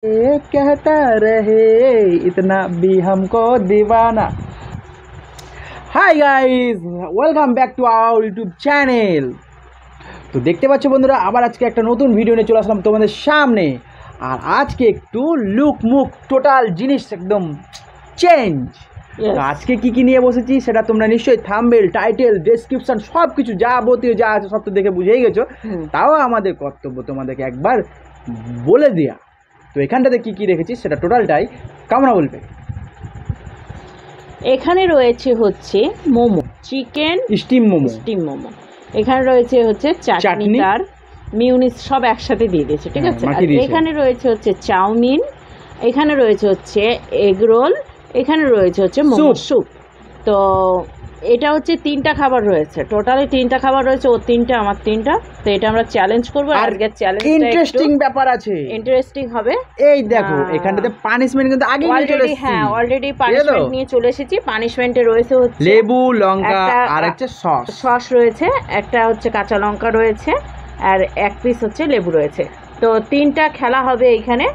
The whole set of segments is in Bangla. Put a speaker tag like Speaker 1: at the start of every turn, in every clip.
Speaker 1: ये कहता रहे इतना भी हमको दीवाना। Hi guys, welcome back to our YouTube channel. তো দেখতে পাচ্ছ বন্ধুরা, আবার আজকে একটা নতুন ভিডিও নিয়ে চলে আসলাম তোমাদের সামনে। আর আজকে একটু লুক মুখ টোটাল জিনিস একদম চেঞ্জ। আজকে কি নিয়ে বসেছি সেটা তোমরা নিশ্চয়ই থাম্বনেল, টাইটেল, ডেসক্রিপশন সব কিছু যাবতীয় যা আছে সব তো দেখে বুঝেই গেছো। তাও আমাদের কর্তব্য তোমাদেরকে একবার বলে দেয়া। তো এখানটাতে কি রেখেছি সেটা টোটালটাই কামনা বলবে।
Speaker 2: এখানে রয়েছে হচ্ছে মোমো, চিকেন
Speaker 1: স্টিম মোমো।
Speaker 2: এখানে রয়েছে হচ্ছে চাটনি, আর মিউনিস সব একসাথে দিয়ে দিয়েছে, ঠিক আছে। আর এখানে রয়েছে হচ্ছে চাউমিন, এখানে রয়েছে হচ্ছে এগ রোল, এখানে রয়েছে হচ্ছে মোমো স্যুপ। তো এটা হচ্ছে তিনটা খাবার রয়েছে, টোটালি তিনটা খাবার রয়েছে, ওর তিনটা আমার তিনটা। তো এটা আমরা চ্যালেঞ্জ করবো। আজকের চ্যালেঞ্জটা
Speaker 1: ইন্টারেস্টিং ব্যাপার আছে,
Speaker 2: ইন্টারেস্টিং হবে।
Speaker 1: এই দেখো এখানটাতে পানিশমেন্ট কিন্তু আগে নিয়ে চলে এসেছি।
Speaker 2: হ্যাঁ, অলরেডি পানিশমেন্ট নিয়ে চলে এসেছি। পানিশমেন্টে রয়েছে হচ্ছে
Speaker 1: লেবু, লঙ্কা আর একটা সস
Speaker 2: রয়েছে, একটা হচ্ছে কাঁচা লঙ্কা রয়েছে, আর এক পিস হচ্ছে লেবু রয়েছে। তো তিনটা খেলা হবে এইখানে,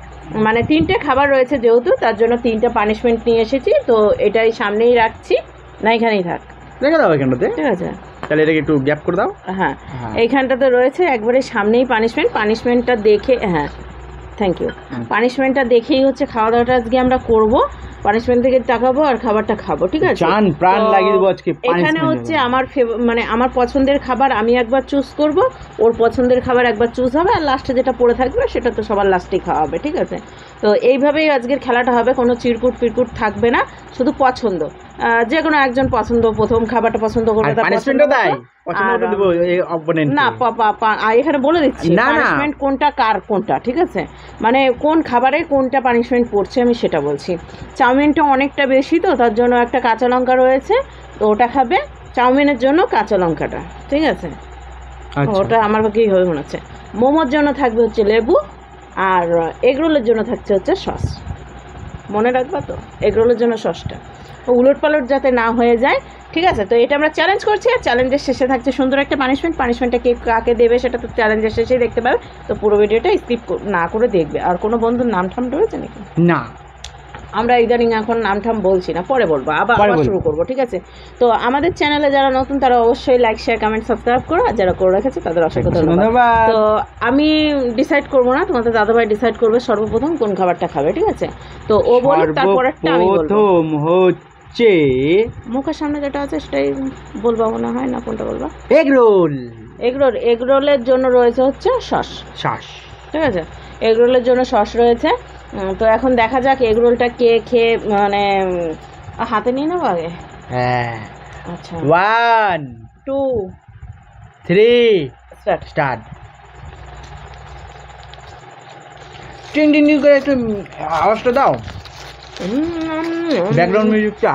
Speaker 2: মানে তিনটে খাবার রয়েছে যেহেতু, তার জন্য তিনটা পানিশমেন্ট নিয়ে এসেছি। তো এটাই সামনেই রাখছি, না এখানেই থাক,
Speaker 1: রেখে দাও এখানটাতে,
Speaker 2: ঠিক আছে।
Speaker 1: তাহলে এটাকে একটু গ্যাপ করে দাও।
Speaker 2: হ্যাঁ, এইখানটাতে রয়েছে একবারে সামনেই পানিশমেন্টটা দেখে, হ্যাঁ থ্যাংক ইউ। পানিশমেন্টটা দেখেই হচ্ছে খাওয়া দাওয়াটা আজকে আমরা করব। পানিশমেন্ট থেকে তাকাবো আর খাবারটা খাবো, ঠিক আছে।
Speaker 1: জান প্রাণ লাগিয়ে দেবো আজকে।
Speaker 2: এখানে হচ্ছে আমার মানে আমার পছন্দের খাবার আমি একবার চুজ করব, ওর পছন্দের খাবার একবার চুজ হবে, আর লাস্টে যেটা পড়ে থাকবে সেটা তো সবার লাস্টেই খাওয়া হবে, ঠিক আছে। তো এইভাবেই আজকের খেলাটা হবে, কোনো চিরকুট পিরকুট থাকবে না, শুধু পছন্দ। যে কোনো একজন পছন্দ, প্রথম খাবারটা পছন্দ করবে, তার পছন্দ দেয় না। এখানে বলে দিচ্ছি পানিশমেন্ট কোনটা কার কোনটা, ঠিক আছে। মানে কোন খাবারে কোনটা পানিশমেন্ট পড়ছে আমি সেটা বলছি। চাউমিনটা অনেকটা বেশি, তো তার জন্য একটা কাঁচা লঙ্কা রয়েছে, তো ওটা খাবে চাউমিনের জন্য কাঁচা লঙ্কাটা, ঠিক আছে। ওটা আমার পক্ষেই হবে মনে হচ্ছে। মোমোর জন্য থাকবে হচ্ছে লেবু, আর এগরোলের জন্য থাকছে হচ্ছে সস। মনে রাখবা তো, এগরোলের জন্য সসটা উলট পালট যাতে না হয়ে যায়, ঠিক আছে। তো এটা আমরা চ্যালেঞ্জ করছি, আর চ্যালেঞ্জের শেষে থাকছে সুন্দর একটা পানিশমেন্টটা কে কাকে দেবে সেটা তো চ্যালেঞ্জের শেষেই দেখতে পাবে। তো পুরো ভিডিওটা স্কিপ না করে দেখবে। আর কোনো বন্ধুর নাম ঠাম রয়েছে নাকি?
Speaker 1: না,
Speaker 2: আমরা ইদানিং এখন নাম ঠাম বলছি না, পরে বলবো, আবার শুরু করবো, ঠিক আছে। তো আমাদের চ্যানেলে যারা নতুন তারা অবশ্যই লাইক, শেয়ার, কমেন্ট, সাবস্ক্রাইব করো, আর যারা করে রেখেছে তাদের অসংখ্য ধন্যবাদ। তো আমি ডিসাইড করবো না, তোমাদের দাদাভাই ডিসাইড করবে সর্বপ্রথম কোন খাবারটা খাবে, ঠিক আছে। তো ও বলবে, তারপরেরটা আমি বলবো।
Speaker 1: প্রথম হচ্ছে
Speaker 2: মুখের সামনে যেটা আছে সেটাই বলবো মনে হয়, না কোনটা বলবো? এগরোলের জন্য রয়েছে হচ্ছে সস, ঠিক আছে। এগরোলের জন্য সস রয়েছে। তো এখন দেখা যাক এগরোলটা কে খেয়ে, মানে হাতে নিয়ে নেবো আগে।
Speaker 1: হ্যাঁ,
Speaker 2: আচ্ছা,
Speaker 1: 1 2 3 স্টার্ট। টিং টিং করে একটু আওয়াজটা দাও, ব্যাকগ্রাউন্ড মিউজিকটা।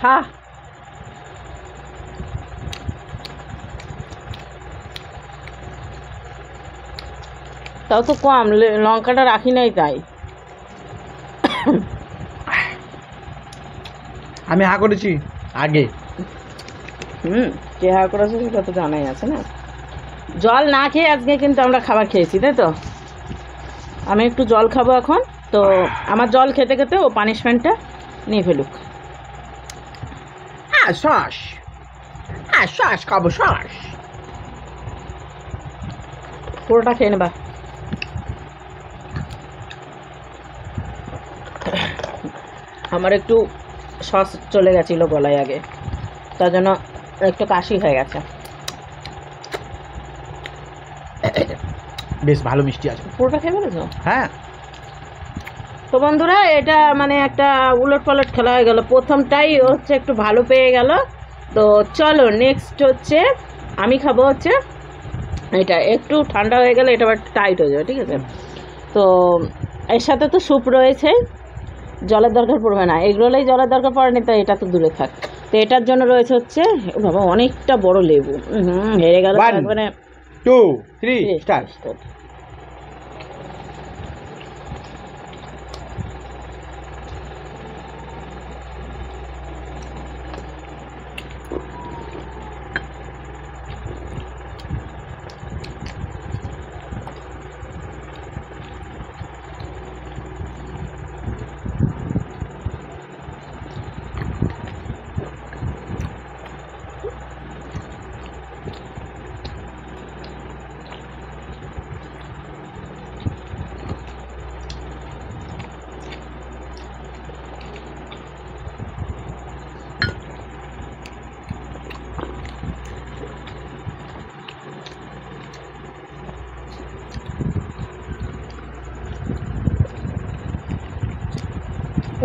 Speaker 2: হ্যাঁ, তাও তো কম, লঙ্কাটা রাখি নাই তাই।
Speaker 1: আমি হা করেছি আগে।
Speaker 2: কে হা করেছে সেটা তো জানাই আছে না। জল না খেয়ে আজকে কিন্তু আমরা খাবার খেয়েছি, তাই তো। আমি একটু জল খাবো এখন। তো আমার জল খেতে খেতে ও পানিশমেন্টটা নিয়ে ফেলুক।
Speaker 1: সস খাবো, সস
Speaker 2: পুরোটা খেয়ে নেবা। আমার একটু সস চলে গেছিলো গলায় আগে। তার জন্য একটু কাশি হয়ে গেছে।
Speaker 1: বেশ ভালো মিষ্টি আছে।
Speaker 2: পুরোটা খেয়ে ফেলেছো?
Speaker 1: হ্যাঁ।
Speaker 2: তো বন্ধুরা, এটা মানে একটা উলট পালট খেলা হয়ে গেল। প্রথমটাই হচ্ছে একটু ভালো পেয়ে গেল। তো চলো নেক্সট হচ্ছে আমি খাবো হচ্ছে এটা। একটু ঠান্ডা হয়ে গেলে এটা আবার টাইট হয়ে যাবে, ঠিক আছে? তো এর সাথে তো স্যুপ রয়েছে, জলের দরকার পড়বে না। এগরোলেই জলের দরকার পড়েনি, তো এটা তো দূরে থাক। তো এটার জন্য রয়েছে হচ্ছে বাবা অনেকটা বড় লেবু। হেরে গেল মানে
Speaker 1: 2 3 স্টার্ট।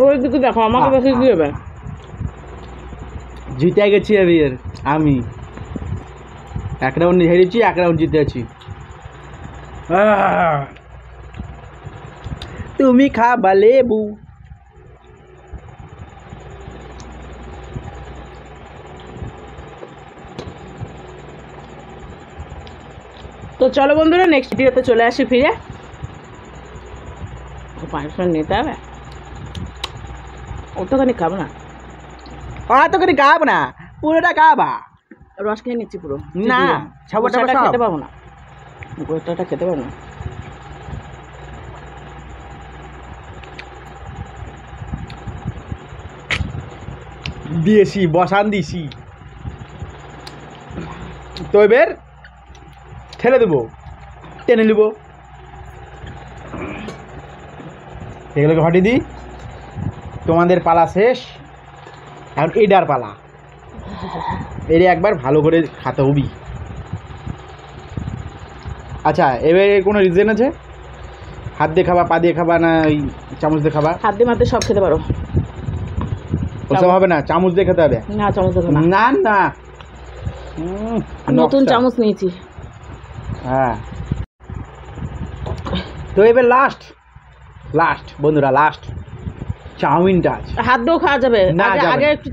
Speaker 2: ওই দিকে দেখো, আমাকে বেশি কি হবে?
Speaker 1: জিতে গেছি আমি। 1 রাউন্ড হেরেছি, 1 রাউন্ড জিতে আছি। তুমি খাবা লেবু।
Speaker 2: তো চলো বন্ধুরা নেক্সট ভিডিওতে চলে আসি ফিরে। পানিশমেন্ট নিতে হবে, অতখানি খাবো না।
Speaker 1: অতখানি খাব না, পুরোটা খাবা।
Speaker 2: রস খেয়ে নিচ্ছি পুরো।
Speaker 1: না, ছাবাটা
Speaker 2: খেতে পাবো না, গোটাটা খেতে পাবো না।
Speaker 1: দিয়েছি, বসান দিছি। তো এবার ঠেলে দেবো, টেনে নেব। এগুলোকে হটিয়ে দিই। তোমাদের পালা শেষ, এখন এডার পালা। এর একবার ভালো করে খাতে হবি। আচ্ছা, এবার কোনো রিজন আছে? হাত দিয়ে খাবা, পা দিয়ে খাবা, না ওই চামচ দিয়ে খাবা?
Speaker 2: হাত দিয়ে মাতে সব খেতে পারো।
Speaker 1: ওসব হবে না, চামচ দিয়ে খেতে হবে।
Speaker 2: না, চামচ দেবো না।
Speaker 1: না না,
Speaker 2: নতুন চামচ নিয়েছি।
Speaker 1: হ্যাঁ। তো এবার লাস্ট বন্ধুরা, লাস্ট চাউমিনটা আছে।
Speaker 2: হাত দিয়েও খাওয়া যাবে। আগে একটু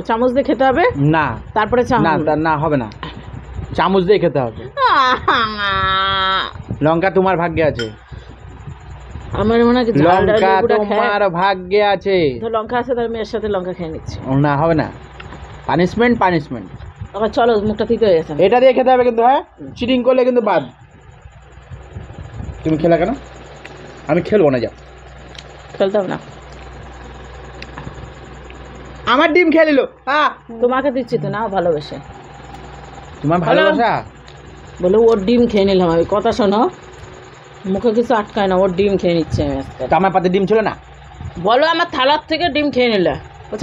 Speaker 2: চামচ দিয়ে খেতে হবে,
Speaker 1: না
Speaker 2: তারপরে
Speaker 1: না হবে না, চামচ দিয়ে খেতে হবে। লঙ্কা তোমার ভাগ্যে আছে।
Speaker 2: আমার মনে হয়
Speaker 1: লঙ্কা তোমার ভাগ্যে আছে।
Speaker 2: লঙ্কা আছে, তার মেয়ের সাথে লঙ্কা খেয়ে নিচ্ছি।
Speaker 1: না হবে না, পানিশমেন্ট।
Speaker 2: আবার চলো, মুখটা ঠিক হয়ে গেছে।
Speaker 1: এটা দিয়ে খেতে হবে কিন্তু। হ্যাঁ, চিটিং করলে কিন্তু বাদ। তুমি খেলা কেন? আমি খেলবো না, যাও।
Speaker 2: খেলতে হবে না,
Speaker 1: আমার ডিম খেয়ে নিল।
Speaker 2: তোমাকে দিচ্ছি তো, নাও ভালোবেসে।
Speaker 1: তোমার ভালোবাসা
Speaker 2: বলে ওর ডিম খেয়ে নিলাম আমি। কথা শোনো, মুখে কিছু আটকায় না, ওর ডিম খেয়ে নিচ্ছে আমি আজকে।
Speaker 1: তো আমার পাতে ডিম ছিল না?
Speaker 2: বলো আমার থালার থেকে ডিম খেয়ে নিলে।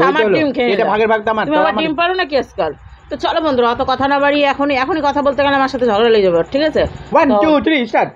Speaker 2: আমার ডিম খেয়ে
Speaker 1: এটা ভাগের ভাগ তো আমার।
Speaker 2: তুমি আবার ডিম পারো নাকি আজকাল? তো চলো বন্ধুরা, অত কথা না বাড়িয়ে এখনই কথা বলতে গেলে আমার সাথে ঝগড়া লেগে যাবে, ঠিক আছে?
Speaker 1: 1 2 3 স্টার্ট।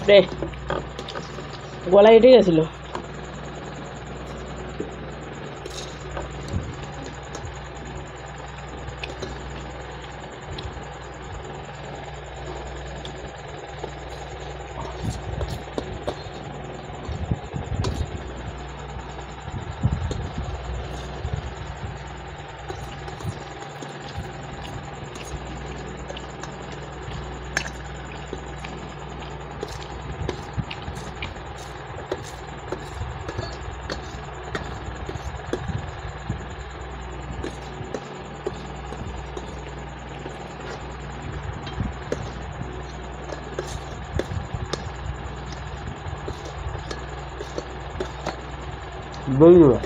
Speaker 2: রে গলা এটে গেছিল।
Speaker 1: দই দেবে।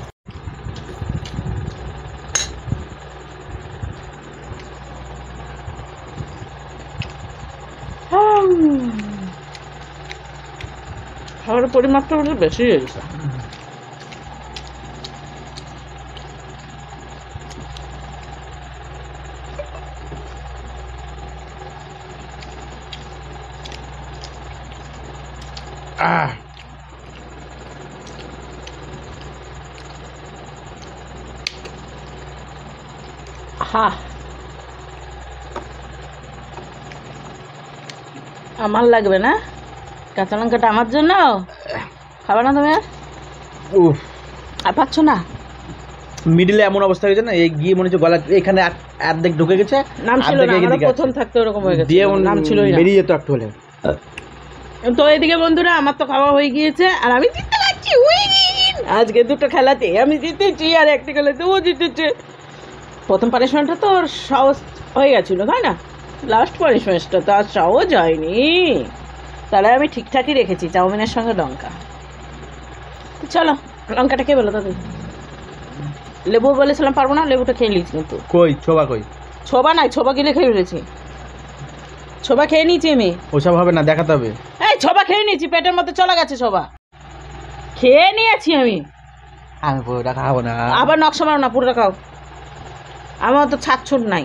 Speaker 2: খাবারের পরিমাপটা একটু বেশি হয়ে গেছে। হা, আমার লাগবে না কাঁচা লঙ্কাটা, আমার জন্য খাবে না তুমি?
Speaker 1: উফ,
Speaker 2: আর পাচ্ছ না?
Speaker 1: মিডিলে এমন অবস্থা হয়েছে না, এই গিয়ে মনে হচ্ছে গলা এখানে অর্ধেক ঢুকে গেছে,
Speaker 2: নাম ছিল না,
Speaker 1: অর্ধেক
Speaker 2: আমার
Speaker 1: এদিকে
Speaker 2: প্রথম
Speaker 1: আছে।
Speaker 2: থাকতে ওরকম হয়ে গেছে,
Speaker 1: দিয়ে
Speaker 2: নাম ছিলই না।
Speaker 1: বেরিয়ে যেত একটু হলে।
Speaker 2: তো এদিকে বন্ধুরা আমার তো খাওয়া হয়ে গিয়েছে আর আমি জিততে পারছি। আজকে দুটো খেলাতে আমি জিতেছি আর একটা খেলাতে ও জিতেছে। প্রথম পানিশমেন্টটা তো ওর সহজ হয়ে গেছিলো তাই না, লাস্ট পানিশমেন্টটা তো আর সহজ হয়নি। তাহলে আমি ঠিকঠাকই রেখেছি চাউমিনের সঙ্গে লঙ্কা। তো চলো লঙ্কাটা কে বলো তাদের? লেবু বলেছিলাম পারবো না, লেবুটা খেয়ে নিয়েছি কিন্তু।
Speaker 1: কই ছোবা কই?
Speaker 2: ছোবা নাই, ছোবা গিলে খেয়ে ফেলেছি। ছোবা খেয়ে নিয়েছি আমি।
Speaker 1: ওসব হবে না, দেখাতে হবে।
Speaker 2: এই ছোবা খেয়ে নিয়েছি, পেটের মধ্যে চলে গেছে ছোবা, খেয়ে নিয়েছি আমি।
Speaker 1: আমি পুরোটা খাবো না।
Speaker 2: আবার নকশা মারো না, পুরোটা খাও। আমার তো ছাড়ছুট নাই,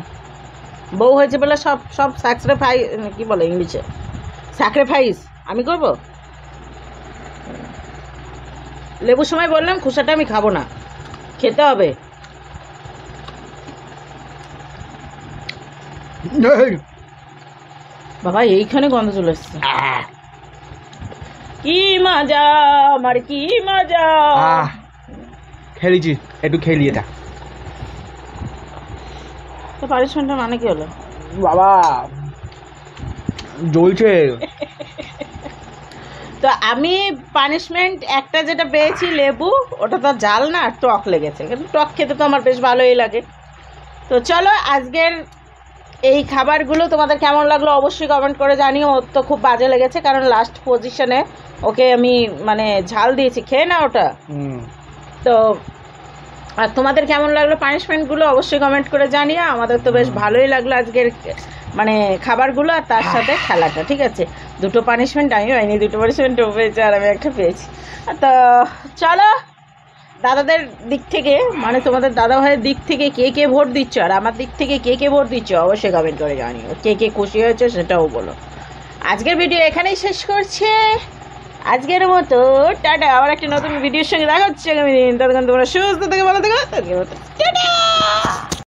Speaker 2: বউ হয়েছে বলে সব সব স্যাক্রিফাইস, কি বলে ইংলিশে, স্যাক্রিফাইস আমি করব। লেবুর সময় বললাম খোসাটা আমি খাবো না, খেতে হবে। বাবা এইখানে গন্ধ চলে এসছে, কি মজা আমার, কি মজা।
Speaker 1: খেলিছি একটু, খেলি এটা।
Speaker 2: তো পানিশমেন্টটা মানে কি হলো
Speaker 1: বাবা? জ্বলছে।
Speaker 2: তো আমি পানিশমেন্ট একটা যেটা পেয়েছি লেবু, ওটা তো জাল না, টক লেগেছে, কিন্তু টক খেতে তো আমার বেশ ভালোই লাগে। তো চলো আজকের এই খাবারগুলো তোমাদের কেমন লাগলো অবশ্যই কমেন্ট করে জানিও। ওর তো খুব বাজে লেগেছে, কারণ লাস্ট পজিশনে ওকে আমি মানে ঝাল দিয়েছি, খেয়ে না ওটা। তো আর তোমাদের কেমন লাগলো পানিশমেন্টগুলো অবশ্যই কমেন্ট করে জানিও। আমাদের তো বেশ ভালোই লাগলো আজকের মানে খাবারগুলো আর তার সাথে খেলাটা। ঠিক আছে, দুটো পানিশমেন্ট আমি পাইনি, দুটো পানিশমেন্ট ও পেয়েছে আর আমি একটা পেয়েছি। তো চলো দাদাদের দিক থেকে, মানে তোমাদের দাদা ভাইয়ের দিক থেকে কে কে ভোট দিচ্ছ আর আমার দিক থেকে কে কে ভোট দিচ্ছ অবশ্যই কমেন্ট করে জানিও। কে কে খুশি হয়েছে সেটাও বলো। আজকের ভিডিও এখানেই শেষ করছে আজকের মতো, টাটা। আবার একটা নতুন ভিডিওর সঙ্গে দেখা হচ্ছে আগামী দিন। ততক্ষণ তোমরা সুস্থ থেকে ভালো থেকো। আজকের মতো টাটা।